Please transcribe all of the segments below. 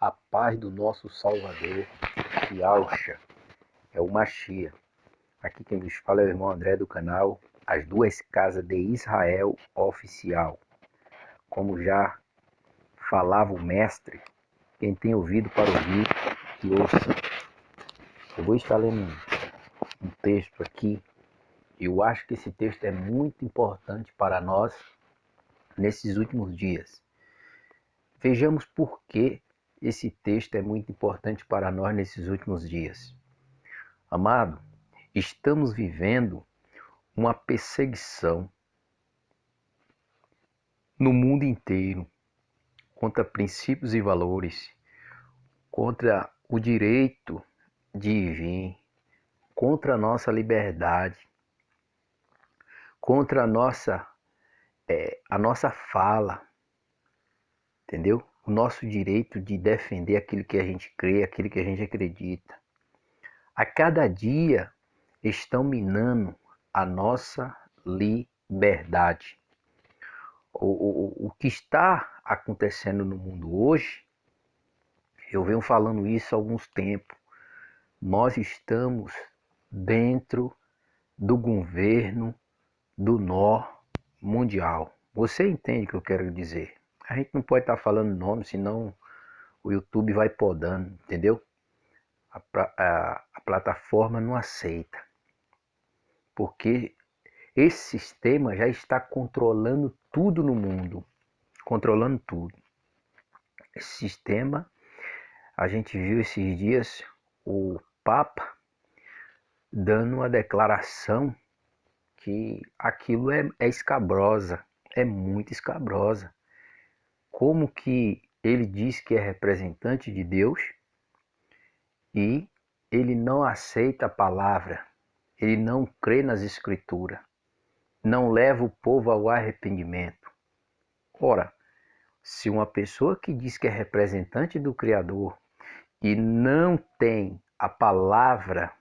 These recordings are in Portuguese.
A paz do nosso Salvador, Yahshua, é o Mashiach. Aqui quem nos fala é o irmão André do canal As Duas Casas de Israel Oficial. Como já falava o mestre, quem tem ouvido para ouvir, que ouça. Eu vou estar lendo um texto aqui. Eu acho que esse texto é muito importante para nós nesses últimos dias. Vejamos por que esse texto é muito importante para nós nesses últimos dias. Amado, estamos vivendo uma perseguição no mundo inteiro contra princípios e valores, contra o direito de vir, contra a nossa liberdade, contra a nossa fala, entendeu? O nosso direito de defender aquilo que a gente crê, aquilo que a gente acredita. A cada dia estão minando a nossa liberdade. O que está acontecendo no mundo hoje, eu venho falando isso há alguns tempos, nós estamos dentro do governo do nó mundial. Você entende o que eu quero dizer? A gente não pode estar falando nome, senão o YouTube vai podando, entendeu? A plataforma não aceita. Porque esse sistema já está controlando tudo no mundo. Controlando tudo. Esse sistema, a gente viu esses dias o Papa dando uma declaração que aquilo é escabrosa, é muito escabrosa. Como que ele diz que é representante de Deus e ele não aceita a palavra, ele não crê nas escrituras, não leva o povo ao arrependimento. Ora, se uma pessoa que diz que é representante do Criador e não tem a palavra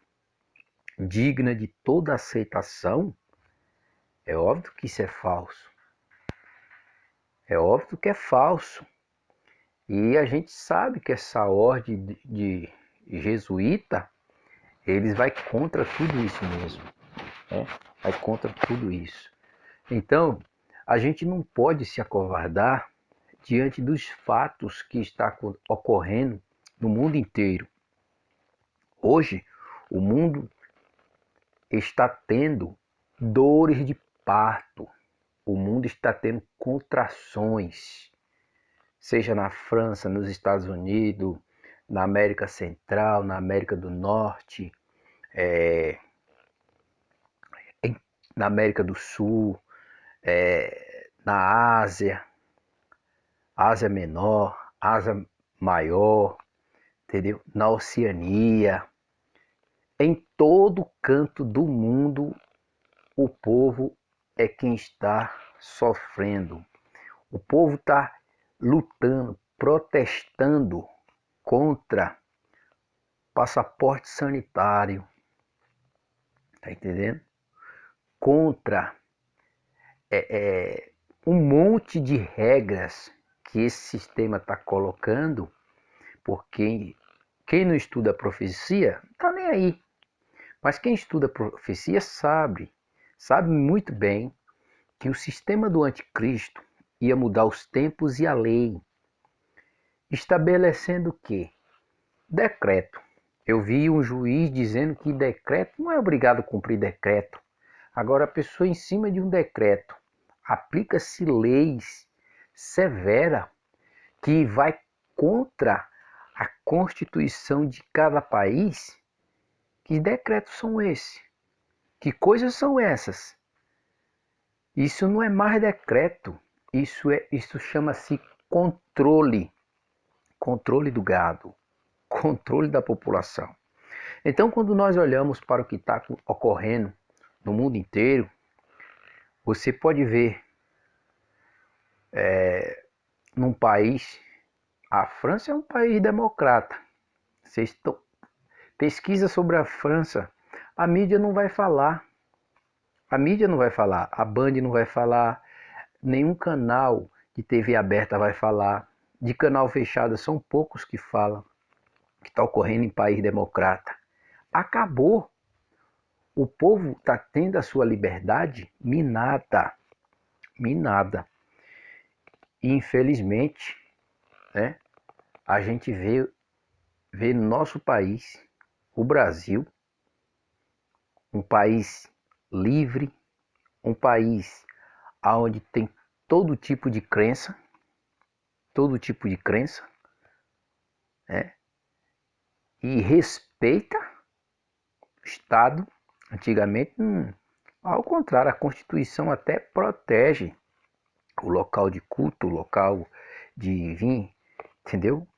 digna de toda aceitação, é óbvio que isso é falso. É óbvio que é falso. E a gente sabe que essa ordem de jesuíta, eles vai contra tudo isso mesmo. Né? Vai contra tudo isso. Então, a gente não pode se acovardar diante dos fatos que está ocorrendo no mundo inteiro. Hoje, o mundo está tendo dores de parto. O mundo está tendo contrações, seja na França, nos Estados Unidos, na América Central, na América do Norte, na América do Sul, na Ásia, Ásia Menor, Ásia Maior, entendeu? Na Oceania. Em todo canto do mundo, o povo é quem está sofrendo. O povo está lutando, protestando contra passaporte sanitário, tá entendendo? Contra um monte de regras que esse sistema está colocando, porque quem não estuda a profecia tá nem aí. Mas quem estuda a profecia sabe muito bem que o sistema do anticristo ia mudar os tempos e a lei, estabelecendo o quê? Decreto. Eu vi um juiz dizendo que decreto não é obrigado a cumprir decreto. Agora a pessoa em cima de um decreto aplica-se leis severas que vai contra a Constituição de cada país. Que decretos são esses? Que coisas são essas? Isso não é mais decreto, isso chama-se controle. Controle do gado, controle da população. Então, quando nós olhamos para o que está ocorrendo no mundo inteiro, você pode ver num país, a França é um país democrata. Vocês pesquisa sobre a França, a mídia não vai falar. A mídia não vai falar, a Band não vai falar, nenhum canal de TV aberta vai falar, de canal fechado, são poucos que falam que está ocorrendo em país democrata. Acabou. O povo está tendo a sua liberdade minada. Minada. E infelizmente, né, a gente vê no nosso país, o Brasil, um país livre, um país onde tem todo tipo de crença, né, e respeita o Estado. Antigamente, ao contrário, a Constituição até protege o local de culto, o local de vir, entendeu?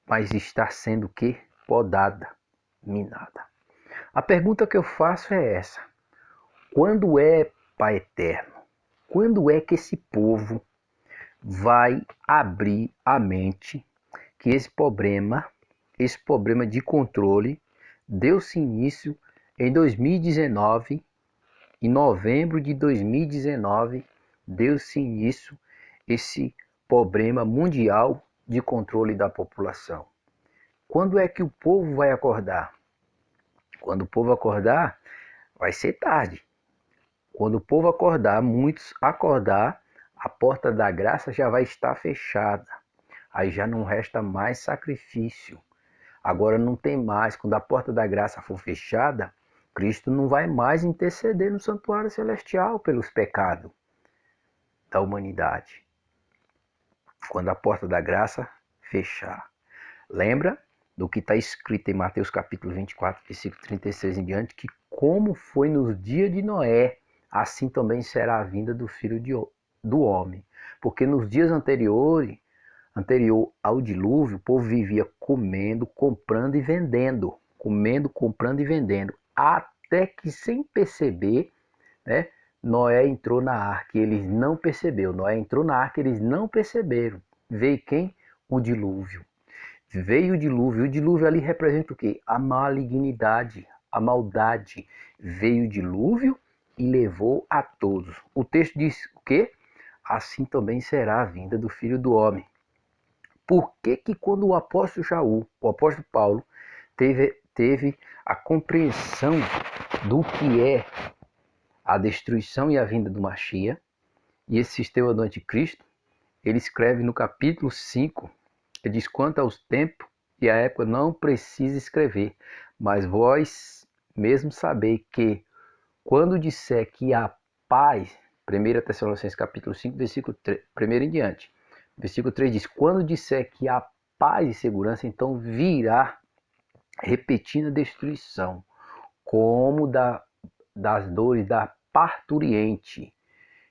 Mas está sendo o quê? Podada, minada. A pergunta que eu faço é essa: quando é, Pai Eterno, quando é que esse povo vai abrir a mente que esse problema de controle deu-se início em 2019, em novembro de 2019, deu-se início esse problema mundial de controle da população. Quando é que o povo vai acordar? Quando o povo acordar, vai ser tarde. Quando o povo acordar, muitos acordar, a porta da graça já vai estar fechada. Aí já não resta mais sacrifício. Agora não tem mais. Quando a porta da graça for fechada, Cristo não vai mais interceder no santuário celestial pelos pecados da humanidade. Quando a porta da graça fechar. Lembra do que está escrito em Mateus capítulo 24, versículo 36 em diante, que como foi nos dias de Noé, assim também será a vinda do Filho do Homem. Porque nos dias anterior ao dilúvio, o povo vivia comendo, comprando e vendendo. Comendo, comprando e vendendo. Até que, sem perceber, né, Noé entrou na arca e eles não perceberam. Noé entrou na arca e eles não perceberam. Veio quem? O dilúvio. Veio o dilúvio. O dilúvio ali representa o quê? A malignidade, a maldade. Veio o dilúvio e levou a todos. O texto diz o quê? Assim também será a vinda do Filho do Homem. Por que que quando o apóstolo Jaú, o apóstolo Paulo, teve a compreensão do que é a destruição e a vinda do Machia e esse sistema do anticristo, ele escreve no capítulo 5, ele diz: quanto aos tempos e a época não precisa escrever, mas vós mesmo sabeis que quando disser que a paz, 1 Tessalonicenses capítulo 5, versículo 3, primeiro em diante, versículo 3 diz: quando disser que há paz e segurança, então virá repetindo a destruição, como das dores da parturiente,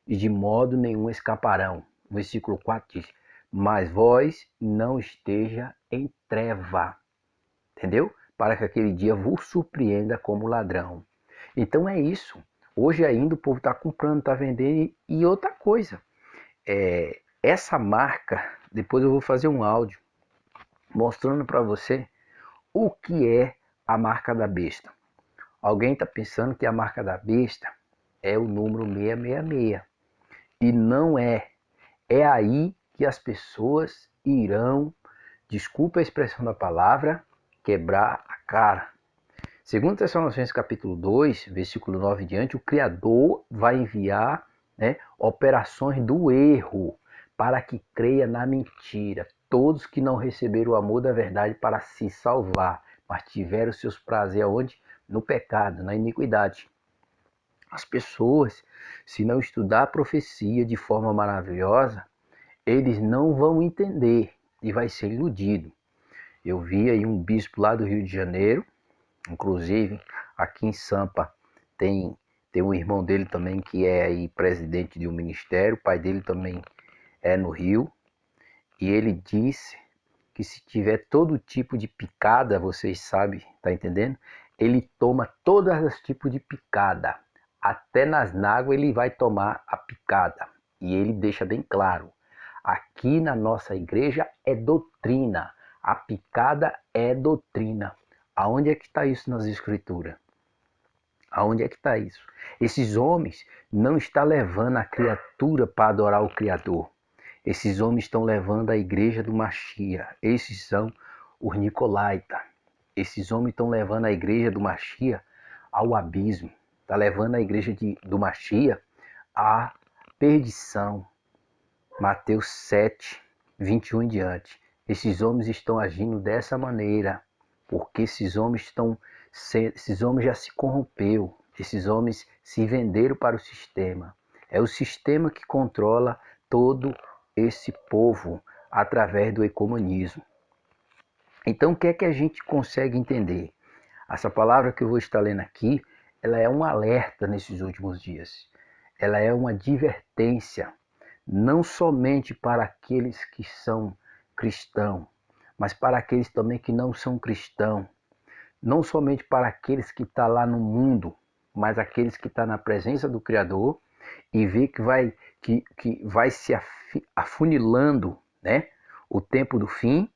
e de modo nenhum escaparão. Versículo 4 diz: mas vós não esteja em treva, entendeu? Para que aquele dia vos surpreenda como ladrão. Então é isso. Hoje ainda o povo está comprando, está vendendo. E outra coisa, essa marca, depois eu vou fazer um áudio mostrando para você o que é a marca da besta. Alguém está pensando que a marca da besta é o número 666. E não é. É aí que as pessoas irão, desculpa a expressão da palavra, quebrar a cara. Segundo Tessalonicenses capítulo 2, versículo 9 em diante, o Criador vai enviar, né, operações do erro para que creia na mentira. Todos que não receberam o amor da verdade para se salvar, mas tiveram seus prazeres aonde? No pecado, na iniquidade. As pessoas, se não estudar a profecia de forma maravilhosa, eles não vão entender e vai ser iludido. Eu vi aí um bispo lá do Rio de Janeiro, inclusive aqui em Sampa tem um irmão dele também que é aí presidente de um ministério, o pai dele também é no Rio, e ele disse que se tiver todo tipo de picada, vocês sabem, tá entendendo? Ele toma todos os tipos de picada, até nas náguas ele vai tomar a picada, e ele deixa bem claro: aqui na nossa igreja é doutrina, a picada é doutrina. Aonde é que está isso nas escrituras? Aonde é que está isso? Esses homens não estão levando a criatura para adorar o Criador. Esses homens estão levando a igreja do Mashiach. Esses são os Nicolaita. Esses homens estão levando a igreja do Mashiach ao abismo. Está levando a igreja do Mashiach à perdição. Mateus 7, 21 em diante. Esses homens estão agindo dessa maneira, porque esses homens já se corrompeu. Esses homens se venderam para o sistema. É o sistema que controla todo esse povo através do ecumenismo. Então, o que é que a gente consegue entender? Essa palavra que eu vou estar lendo aqui, ela é um alerta nesses últimos dias. Ela é uma advertência, não somente para aqueles que são cristãos, mas para aqueles também que não são cristãos. Não somente para aqueles que estão lá no mundo, mas aqueles que estão na presença do Criador e vê que vai se afunilando, né, o tempo do fim,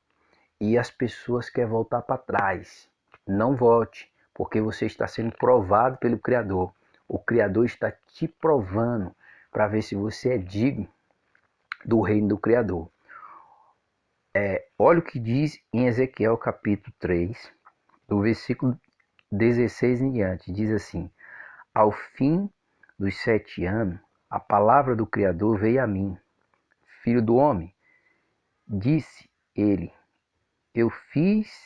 e as pessoas querem voltar para trás. Não volte, porque você está sendo provado pelo Criador. O Criador está te provando para ver se você é digno do reino do Criador. Olha o que diz em Ezequiel capítulo 3, do versículo 16 em diante. Diz assim: ao fim dos 7 anos, a palavra do Criador veio a mim. Filho do homem, disse ele, eu fiz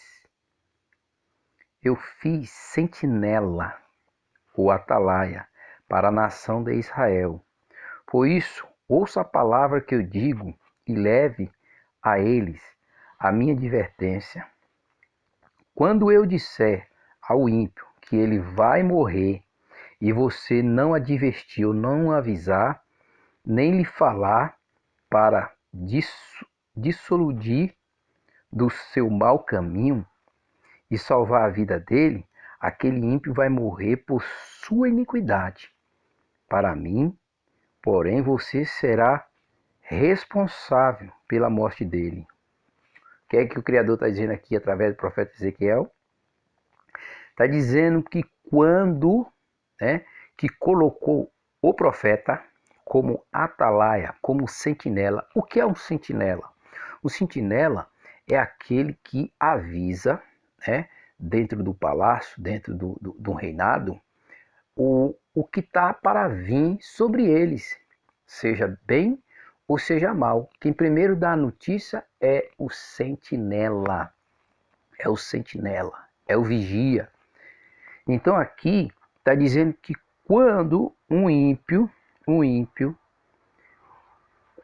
sentinela, ou atalaia, para a nação de Israel. Por isso, ouça a palavra que eu digo e leve a eles a minha advertência. Quando eu disser ao ímpio que ele vai morrer, e você não advertir, não avisar, nem lhe falar para dissoluir do seu mau caminho e salvar a vida dele, aquele ímpio vai morrer por sua iniquidade. Para mim, porém, você será responsável pela morte dele. O que é que o Criador está dizendo aqui através do profeta Ezequiel? Está dizendo que quando, né, que colocou o profeta como atalaia, como sentinela. O que é um sentinela? O sentinela é aquele que avisa, né, dentro do palácio, dentro do reinado, o que está para vir sobre eles, seja bem ou seja mal. Quem primeiro dá a notícia é o sentinela, é o vigia. Então aqui está dizendo que quando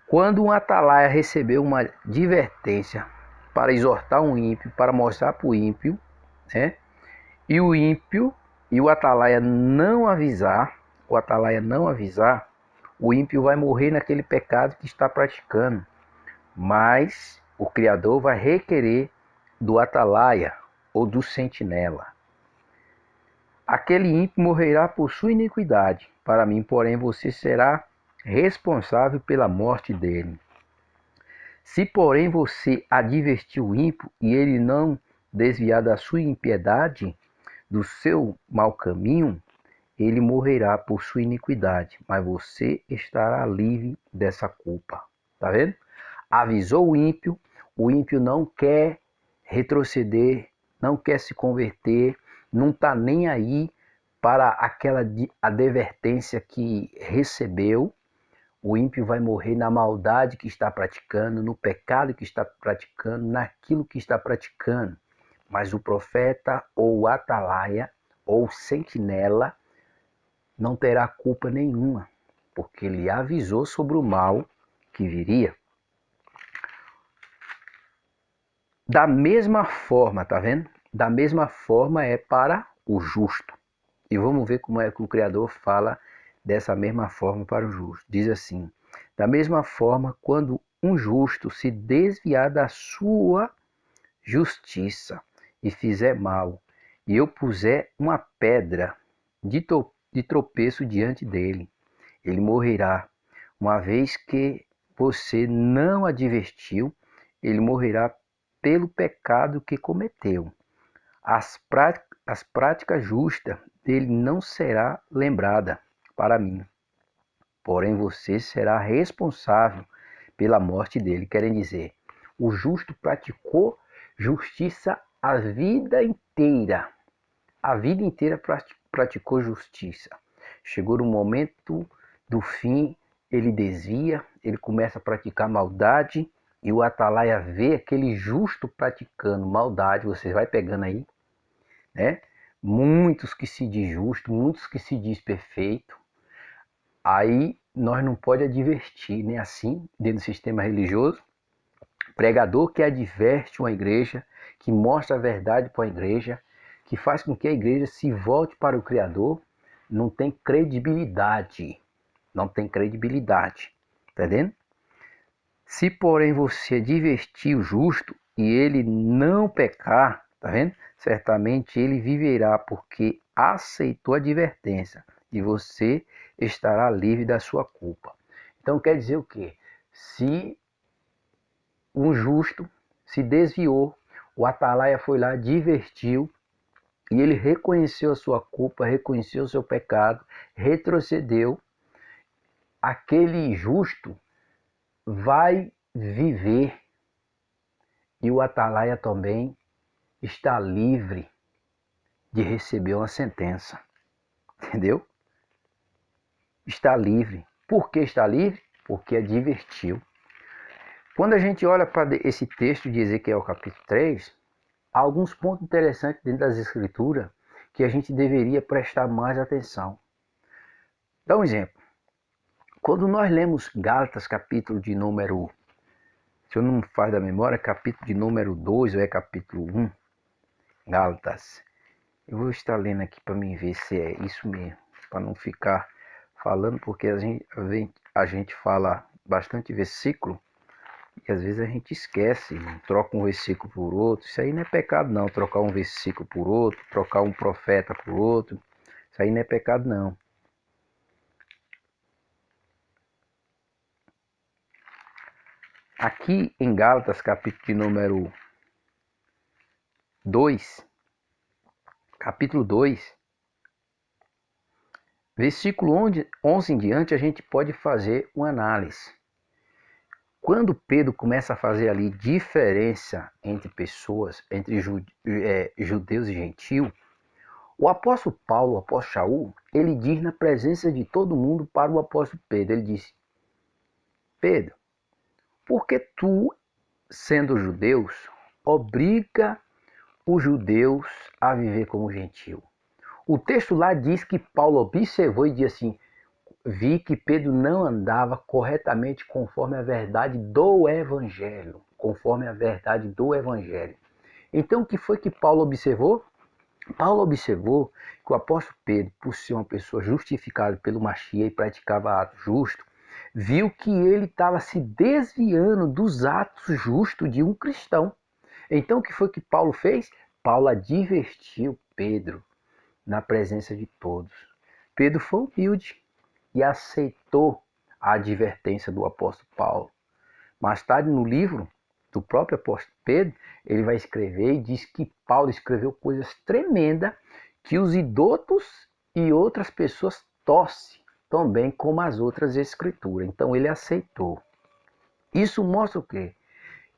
quando um atalaia recebeu uma advertência para exortar um ímpio, para mostrar para o ímpio, né? E o ímpio e o atalaia não avisar, o ímpio vai morrer naquele pecado que está praticando. Mas o Criador vai requerer do atalaia ou do sentinela. Aquele ímpio morrerá por sua iniquidade. Para mim, porém, você será responsável pela morte dele. Se, porém, você advertir o ímpio e ele não desviar da sua impiedade, do seu mau caminho, ele morrerá por sua iniquidade, mas você estará livre dessa culpa. Tá vendo? Avisou o ímpio não quer retroceder, não quer se converter, não está nem aí para aquela advertência que recebeu. O ímpio vai morrer na maldade que está praticando, no pecado que está praticando, naquilo que está praticando. Mas o profeta ou o atalaia ou o sentinela não terá culpa nenhuma, porque ele avisou sobre o mal que viria. Da mesma forma, tá vendo? Da mesma forma é para o justo. E vamos ver como é que o Criador fala dessa mesma forma para o justo. Diz assim: da mesma forma, quando um justo se desviar da sua justiça e fizer mal, e eu puser uma pedra de tropeço diante dele, ele morrerá. Uma vez que você não advertiu, ele morrerá pelo pecado que cometeu. As práticas justas dele não será lembrada para mim. Porém, você será responsável pela morte dele. Querem dizer, o justo praticou justiça a vida inteira. A vida inteira praticou justiça. Chegou no momento do fim, ele desvia, ele começa a praticar maldade, e o atalaia vê aquele justo praticando maldade. Você vai pegando aí, né? Muitos que se diz justo, muitos que se diz perfeito. Aí nós não pode advertir, né? Assim, dentro do sistema religioso, pregador que adverte uma igreja, que mostra a verdade para a igreja, que faz com que a igreja se volte para o Criador, não tem credibilidade. Não tem credibilidade. Tá entendendo? Se, porém, você advertir o justo e ele não pecar, tá vendo? Certamente ele viverá, porque aceitou a advertência, e você estará livre da sua culpa. Então quer dizer o quê? Se um justo se desviou, o atalaia foi lá, advertiu, e ele reconheceu a sua culpa, reconheceu o seu pecado, retrocedeu, aquele justo vai viver, e o atalaia também está livre de receber uma sentença. Entendeu? Está livre. Por que está livre? Porque advertiu. Quando a gente olha para esse texto de Ezequiel capítulo 3, há alguns pontos interessantes dentro das escrituras que a gente deveria prestar mais atenção. Dá um exemplo. Quando nós lemos Gálatas capítulo de número, se eu não me falho da memória, capítulo de número 2 ou é capítulo 1, Gálatas. Eu vou estar lendo aqui para mim ver se é isso mesmo, para não ficar falando, porque a gente fala bastante versículo e às vezes a gente esquece, troca um versículo por outro. Isso aí não é pecado não, trocar um versículo por outro, trocar um profeta por outro. Isso aí não é pecado não. Aqui em Gálatas, capítulo de número 2, capítulo 2, versículo 11 em diante, a gente pode fazer uma análise. Quando Pedro começa a fazer ali diferença entre pessoas, entre judeus e gentios, o apóstolo Paulo, o apóstolo Shaul, ele diz na presença de todo mundo para o apóstolo Pedro, ele disse: Pedro, por que tu, sendo judeus, obriga os judeus a viver como gentio? O texto lá diz que Paulo observou e disse assim: vi que Pedro não andava corretamente conforme a verdade do Evangelho. Conforme a verdade do Evangelho. Então, o que foi que Paulo observou? Paulo observou que o apóstolo Pedro, por ser uma pessoa justificada pelo Machia e praticava atos justos, viu que ele estava se desviando dos atos justos de um cristão. Então, o que foi que Paulo fez? Paulo advertiu Pedro na presença de todos. Pedro foi humilde e aceitou a advertência do apóstolo Paulo. Mais tarde, no livro do próprio apóstolo Pedro, ele vai escrever e diz que Paulo escreveu coisas tremendas que os idotos e outras pessoas torcem também como as outras escrituras. Então ele aceitou. Isso mostra o quê?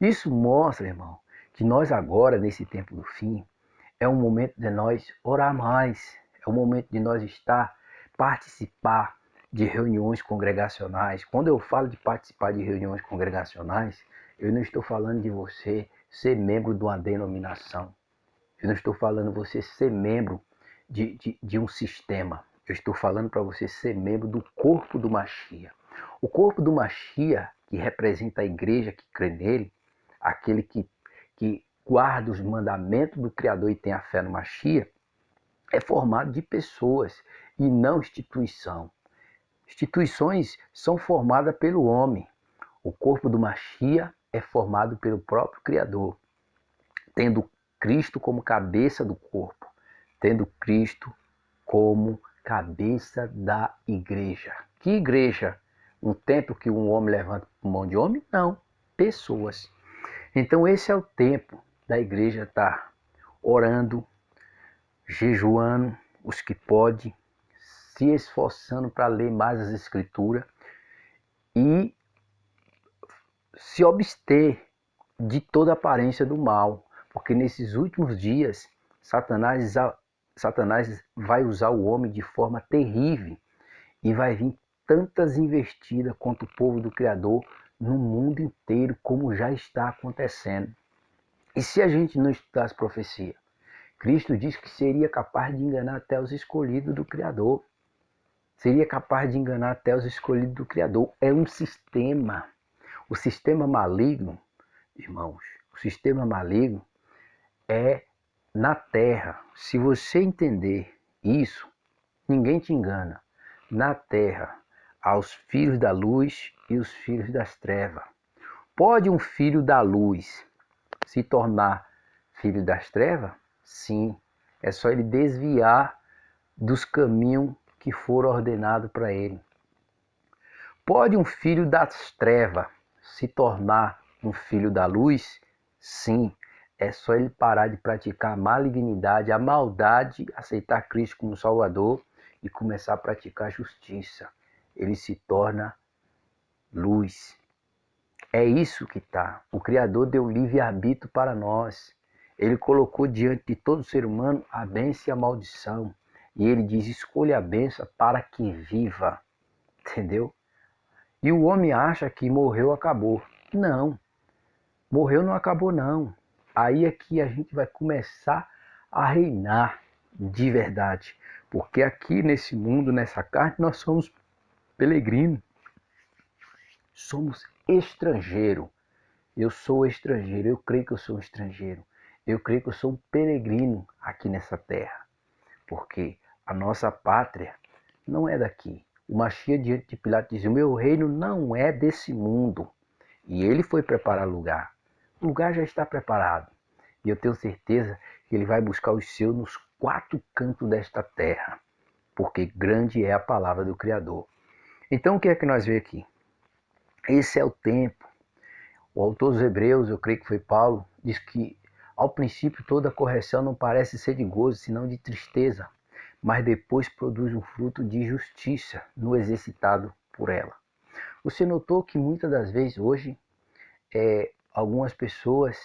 Isso mostra, irmão, que nós agora, nesse tempo do fim, é um momento de nós orar mais, é um momento de nós participar de reuniões congregacionais. Quando eu falo de participar de reuniões congregacionais, eu não estou falando de você ser membro de uma denominação. Eu não estou falando de você ser membro de um sistema. Eu estou falando para você ser membro do corpo do Machia. O corpo do Machia, que representa a igreja que crê nele, aquele que guarda os mandamentos do Criador e tem a fé no Machia, é formado de pessoas e não instituição. Instituições são formadas pelo homem. O corpo do Machia é formado pelo próprio Criador, tendo Cristo como cabeça do corpo, tendo Cristo como cabeça da igreja. Que igreja? Um templo que um homem levanta por mão de homem? Não, pessoas. Então esse é o tempo da igreja estar orando, jejuando, os que podem, se esforçando para ler mais as escrituras e se abster de toda aparência do mal, porque nesses últimos dias Satanás vai usar o homem de forma terrível e vai vir tantas investidas contra o povo do Criador no mundo inteiro, como já está acontecendo. E se a gente não estudar as profecias? Cristo disse que seria capaz de enganar até os escolhidos do Criador. Seria capaz de enganar até os escolhidos do Criador. É um sistema. O sistema maligno, irmãos, o sistema maligno é na terra. Se você entender isso, ninguém te engana. Na terra, aos filhos da luz e os filhos das trevas. Pode um filho da luz se tornar filho das trevas? Sim. É só ele desviar dos caminhos que foram ordenados para ele. Pode um filho das trevas se tornar um filho da luz? Sim. É só ele parar de praticar a malignidade, a maldade, aceitar Cristo como Salvador e começar a praticar a justiça. Ele se torna luz. É isso que está. O Criador deu livre-arbítrio para nós. Ele colocou diante de todo ser humano a bênção e a maldição. E ele diz, escolha a bênção para que viva. Entendeu? E o homem acha que morreu, acabou. Não. Morreu, não acabou, não. Aí é que a gente vai começar a reinar de verdade. Porque aqui nesse mundo, nessa carne, nós somos peregrinos. Somos estrangeiro. Eu sou estrangeiro, eu creio que eu sou estrangeiro. Eu creio que eu sou um peregrino aqui nessa terra. Porque a nossa pátria não é daqui. O Machia diante de Pilatos dizia, o meu reino não é desse mundo. E ele foi preparar lugar. O lugar já está preparado. E eu tenho certeza que ele vai buscar os seus nos quatro cantos desta terra. Porque grande é a palavra do Criador. Então o que é que nós vemos aqui? Esse é o tempo. O autor dos Hebreus, eu creio que foi Paulo, diz que ao princípio toda correção não parece ser de gozo, senão de tristeza, mas depois produz um fruto de justiça no exercitado por ela. Você notou que muitas das vezes hoje, algumas pessoas,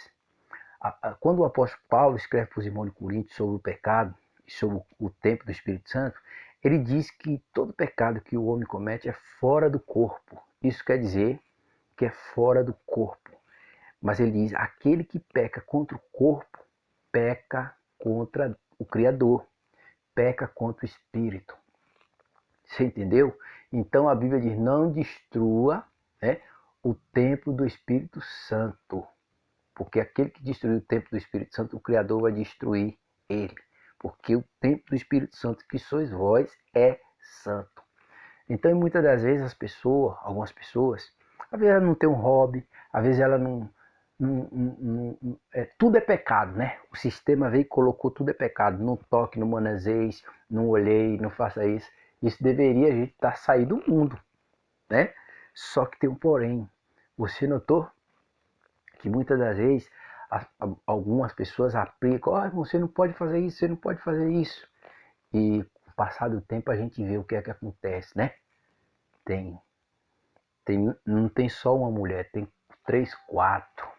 quando o apóstolo Paulo escreve para os irmãos de Corinto sobre o pecado e sobre o tempo do Espírito Santo, ele diz que todo pecado que o homem comete é fora do corpo. Isso quer dizer que é fora do corpo. Mas ele diz, aquele que peca contra o corpo, peca contra o Criador, peca contra o Espírito. Você entendeu? Então a Bíblia diz, não destrua, né, o templo do Espírito Santo. Porque aquele que destruiu o templo do Espírito Santo, o Criador vai destruir ele. Porque o templo do Espírito Santo, que sois vós, é santo. Então muitas das vezes as pessoas, algumas pessoas, às vezes ela não tem um hobby, às vezes ela não, tudo é pecado, né? O sistema veio e colocou tudo é pecado. Não toque, não manuseie, não olhei, não faça isso. Isso deveria a gente estar sair do mundo, né? Só que tem um porém. Você notou que muitas das vezes algumas pessoas aplicam, você não pode fazer isso, você não pode fazer isso. E com o passar do tempo a gente vê o que é que acontece, né? Não tem só uma mulher, tem três, quatro.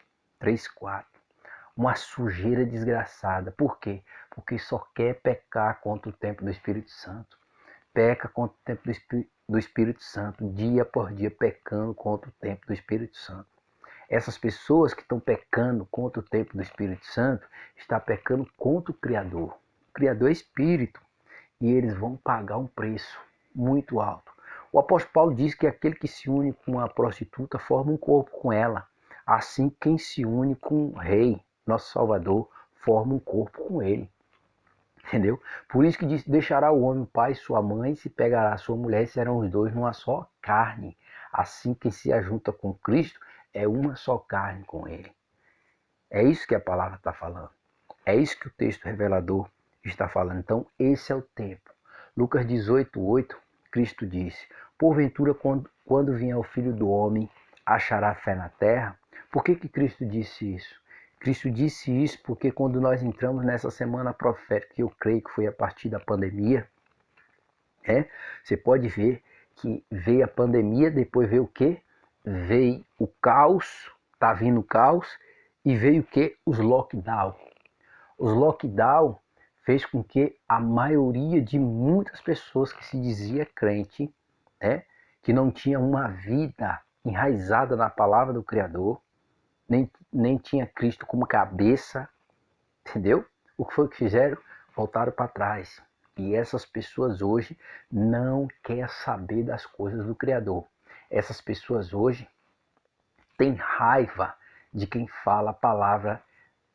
Uma sujeira desgraçada. Por quê? Porque só quer pecar contra o templo do Espírito Santo. Peca contra o templo do Espírito Santo, dia por dia pecando contra o templo do Espírito Santo. Essas pessoas que estão pecando contra o templo do Espírito Santo, estão pecando contra o Criador. O Criador é Espírito. E eles vão pagar um preço muito alto. O apóstolo Paulo diz que aquele que se une com uma prostituta forma um corpo com ela. Assim, quem se une com o Rei, nosso Salvador, forma um corpo com ele. Entendeu? Por isso que diz, deixará o homem o pai e sua mãe, se pegará a sua mulher, e serão os dois numa só carne. Assim, quem se ajunta com Cristo é uma só carne com ele. É isso que a palavra está falando. É isso que o texto revelador está falando. Então, esse é o tempo. Lucas 18:8, Cristo disse, porventura, quando vier o Filho do Homem, achará fé na terra? Por que Cristo disse isso? Cristo disse isso porque quando nós entramos nessa semana profética, que eu creio que foi a partir da pandemia, você pode ver que veio a pandemia, depois veio o quê? veio o caos, tá vindo o caos, e veio o que? Os lockdown. Os lockdown fez com que a maioria de muitas pessoas que se dizia crente, né, que não tinha uma vida enraizada na palavra do Criador, nem tinha Cristo como cabeça, entendeu? O que foi que fizeram? Voltaram para trás. E essas pessoas hoje não querem saber das coisas do Criador. Essas pessoas hoje têm raiva de quem fala a palavra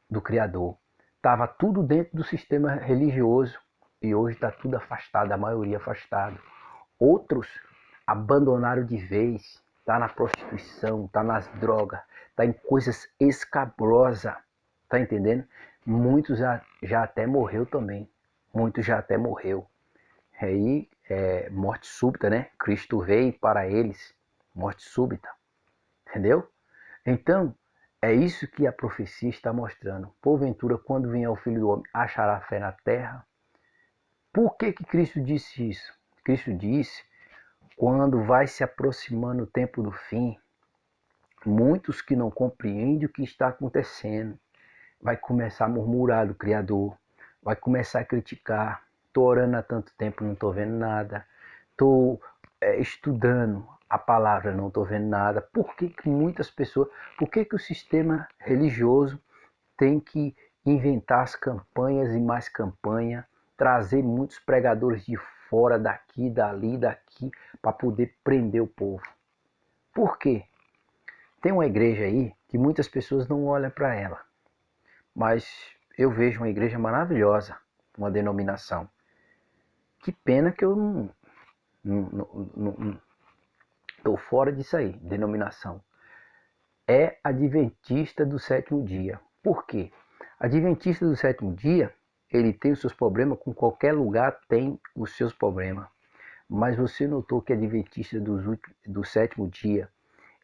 do Criador. Estava tudo dentro do sistema religioso e hoje está tudo afastado, a maioria afastado. Outros abandonaram de vez, está na prostituição, está nas drogas, está em coisas escabrosas, tá entendendo? Muitos já até morreu também, muitos já até morreu. Aí, morte súbita, né? Cristo veio para eles, morte súbita, entendeu? Então, é isso que a profecia está mostrando. Porventura, quando vier o Filho do Homem, achará fé na terra? Por que que Cristo disse isso? Cristo disse, quando vai se aproximando o tempo do fim, muitos que não compreendem o que está acontecendo, vai começar a murmurar do Criador, vai começar a criticar. Estou orando há tanto tempo, não estou vendo nada. Estou estudando a palavra, não estou vendo nada. Por que que muitas pessoas, por que que o sistema religioso tem que inventar as campanhas e mais campanha, trazer muitos pregadores de fora, daqui, dali, daqui, para poder prender o povo? Por quê? Tem uma igreja aí que muitas pessoas não olham para ela, mas eu vejo uma igreja maravilhosa, uma denominação. Que pena que eu não estou fora disso aí, denominação. É Adventista do sétimo dia. Por quê? Adventista do sétimo dia, ele tem os seus problemas, com qualquer lugar tem os seus problemas. Mas você notou que a Adventista do sétimo dia,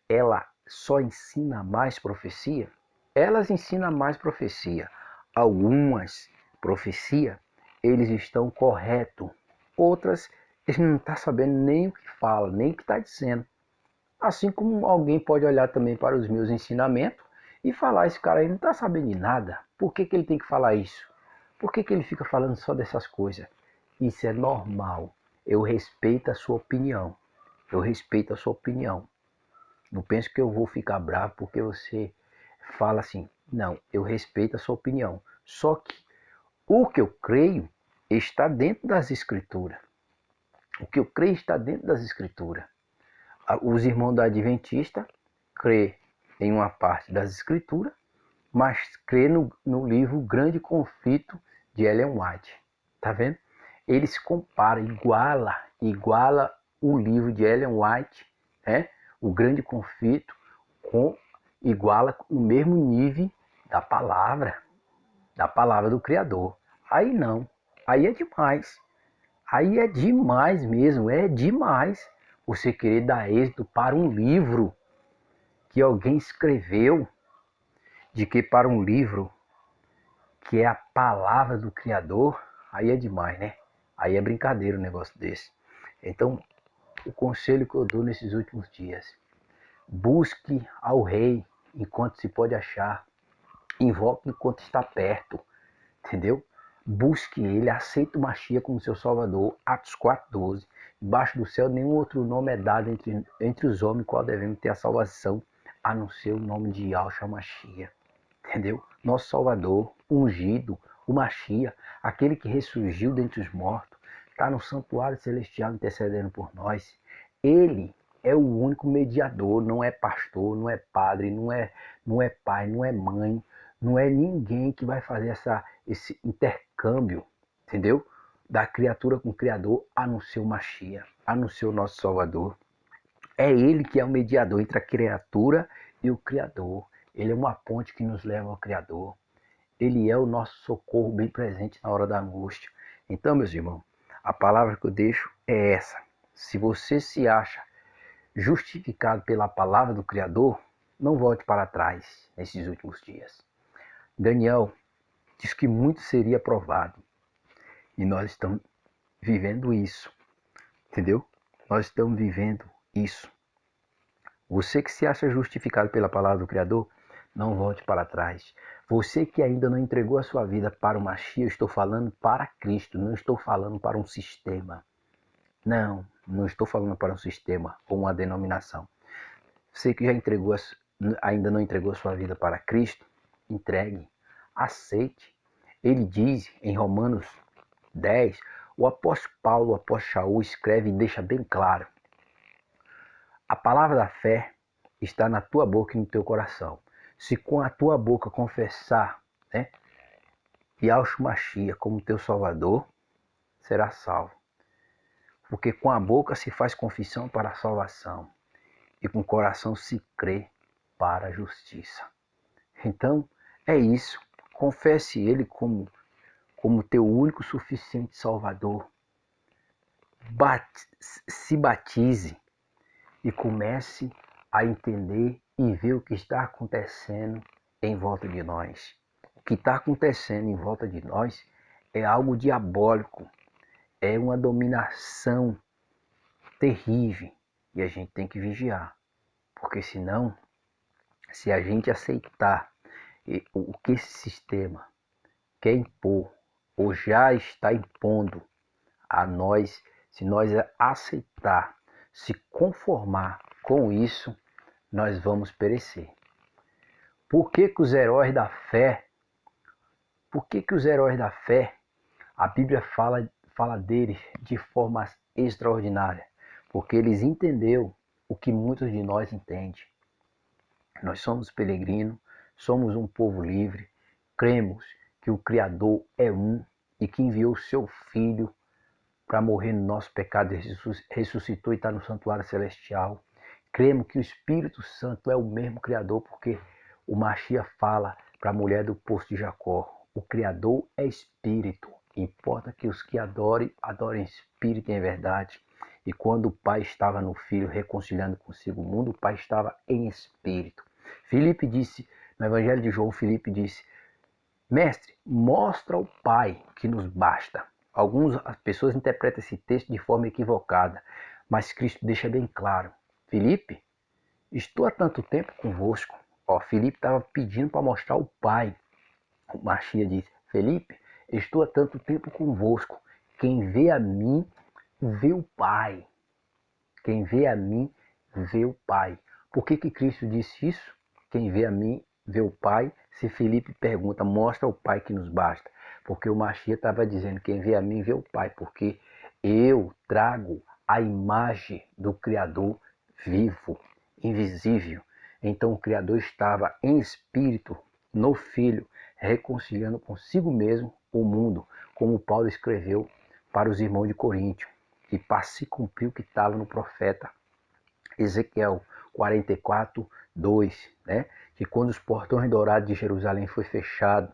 ela só ensina mais profecia? Elas ensinam mais profecia. Algumas profecias, eles estão corretos. Outras, eles não estão sabendo nem o que fala, nem o que está dizendo. Assim como alguém pode olhar também para os meus ensinamentos e falar, esse cara aí não está sabendo de nada. Por que que ele tem que falar isso? Por que que ele fica falando só dessas coisas? Isso é normal. Eu respeito a sua opinião. Eu respeito a sua opinião. Não pense que eu vou ficar bravo porque você fala assim. Não, eu respeito a sua opinião. Só que o que eu creio está dentro das escrituras. O que eu creio está dentro das escrituras. Os irmãos da Adventista crê em uma parte das escrituras, mas crê no livro Grande Conflito de Ellen White. Tá vendo? Eles comparam, iguala o livro de Ellen White, né? O Grande Conflito, iguala no mesmo nível da palavra do Criador. Aí não, aí é demais. Aí é demais mesmo, é demais você querer dar êxito para um livro que alguém escreveu, de que para um livro que é a palavra do Criador, aí é demais, né? Aí é brincadeira um negócio desse. Então, o conselho que eu dou nesses últimos dias, busque ao rei enquanto se pode achar, invoque enquanto está perto, entendeu? Busque ele, aceite o Machia como seu salvador, Atos 4:12. Debaixo do céu nenhum outro nome é dado entre os homens qual devemos ter a salvação, a não ser o nome de Yahshua Machia, entendeu? Nosso salvador, ungido, o Machia, aquele que ressurgiu dentre os mortos, está no santuário celestial intercedendo por nós. Ele é o único mediador, não é pastor, não é padre, não é pai, não é mãe, não é ninguém que vai fazer esse intercâmbio, entendeu? Da criatura com o Criador, a não ser o Machia, a não ser o nosso Salvador. É ele que é o mediador entre a criatura e o Criador. Ele é uma ponte que nos leva ao Criador. Ele é o nosso socorro bem presente na hora da angústia. Então, meus irmãos, a palavra que eu deixo é essa. Se você se acha justificado pela palavra do Criador, não volte para trás nesses últimos dias. Daniel diz que muito seria provado. E nós estamos vivendo isso. Entendeu? Nós estamos vivendo isso. Você que se acha justificado pela palavra do Criador, não volte para trás. Você que ainda não entregou a sua vida para o Mashiach, eu estou falando para Cristo, não estou falando para um sistema. Não estou falando para um sistema ou uma denominação. Você que já entregou, ainda não entregou a sua vida para Cristo, entregue, aceite. Ele diz em Romanos 10, o apóstolo Paulo, o apóstolo Shaul escreve e deixa bem claro: a palavra da fé está na tua boca e no teu coração. Se com a tua boca confessar, né, Yahshua Mashiach como teu Salvador, será salvo. Porque com a boca se faz confissão para a salvação e com o coração se crê para a justiça. Então, é isso. Confesse Ele como teu único suficiente Salvador. Se batize e comece a entender e ver o que está acontecendo em volta de nós. O que está acontecendo em volta de nós é algo diabólico, é uma dominação terrível e a gente tem que vigiar, porque senão, se a gente aceitar o que esse sistema quer impor ou já está impondo a nós, se nós aceitar, se conformar com isso, nós vamos perecer. Por que que os heróis da fé, a Bíblia fala deles de forma extraordinária? Porque eles entenderam o que muitos de nós entendem. Nós somos peregrinos, somos um povo livre, cremos que o Criador é um e que enviou o seu Filho para morrer no nosso pecado, ressuscitou e está no santuário celestial. Cremos que o Espírito Santo é o mesmo Criador, porque o Mashiach fala para a mulher do poço de Jacó: o Criador é Espírito. Importa que os que adorem Espírito em verdade. E quando o Pai estava no Filho reconciliando consigo o mundo, o Pai estava em Espírito. Filipe disse, no Evangelho de João, Filipe disse: Mestre, mostra ao Pai que nos basta. Algumas pessoas interpretam esse texto de forma equivocada, mas Cristo deixa bem claro: Filipe, estou há tanto tempo convosco. Filipe estava pedindo para mostrar o Pai. O Mashiach disse: Filipe, estou há tanto tempo convosco. Quem vê a mim, vê o Pai. Quem vê a mim, vê o Pai. Por que que Cristo disse isso? Quem vê a mim, vê o Pai. Se Filipe pergunta, mostra o Pai que nos basta. Porque o Mashiach estava dizendo: quem vê a mim, vê o Pai. Porque eu trago a imagem do Criador vivo, invisível. Então o Criador estava em espírito, no Filho, reconciliando consigo mesmo o mundo, como Paulo escreveu para os irmãos de Coríntio. E para se cumprir o que estava no profeta Ezequiel 44, 2, né? Que quando os portões dourados de Jerusalém foi fechado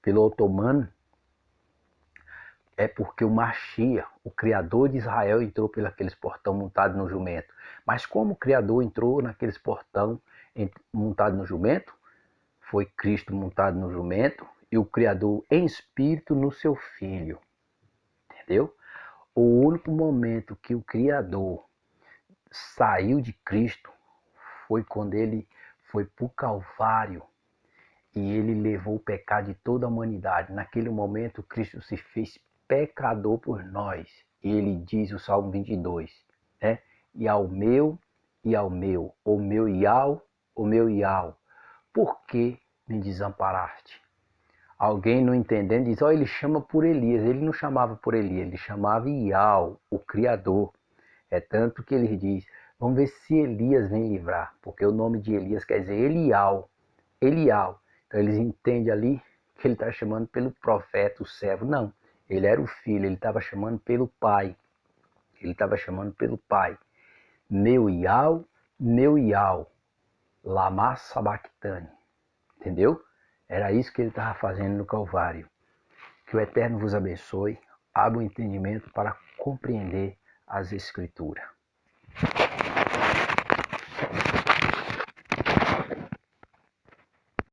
pelo otomano, é porque o Mashiach, o Criador de Israel, entrou pelos portões montado no jumento. Mas como o Criador entrou naqueles portões montado no jumento, foi Cristo montado no jumento e o Criador em espírito no seu Filho. Entendeu? O único momento que o Criador saiu de Cristo foi quando ele foi para o Calvário e ele levou o pecado de toda a humanidade. Naquele momento, Cristo se fez pecador por nós. E ele diz o Salmo 22, né? E ao meu, o meu Iau, por que me desamparaste? Alguém não entendendo diz: ele chama por Elias. Ele não chamava por Elias, ele chamava Iau, o Criador. É tanto que ele diz: vamos ver se Elias vem livrar, porque o nome de Elias quer dizer Elial. Então eles entendem ali que ele está chamando pelo profeta, o servo. Não, ele era o filho, ele estava chamando pelo pai. Meu Iau, lama sabachthani. Entendeu? Era isso que ele estava fazendo no Calvário. Que o Eterno vos abençoe, abra o entendimento para compreender as Escrituras.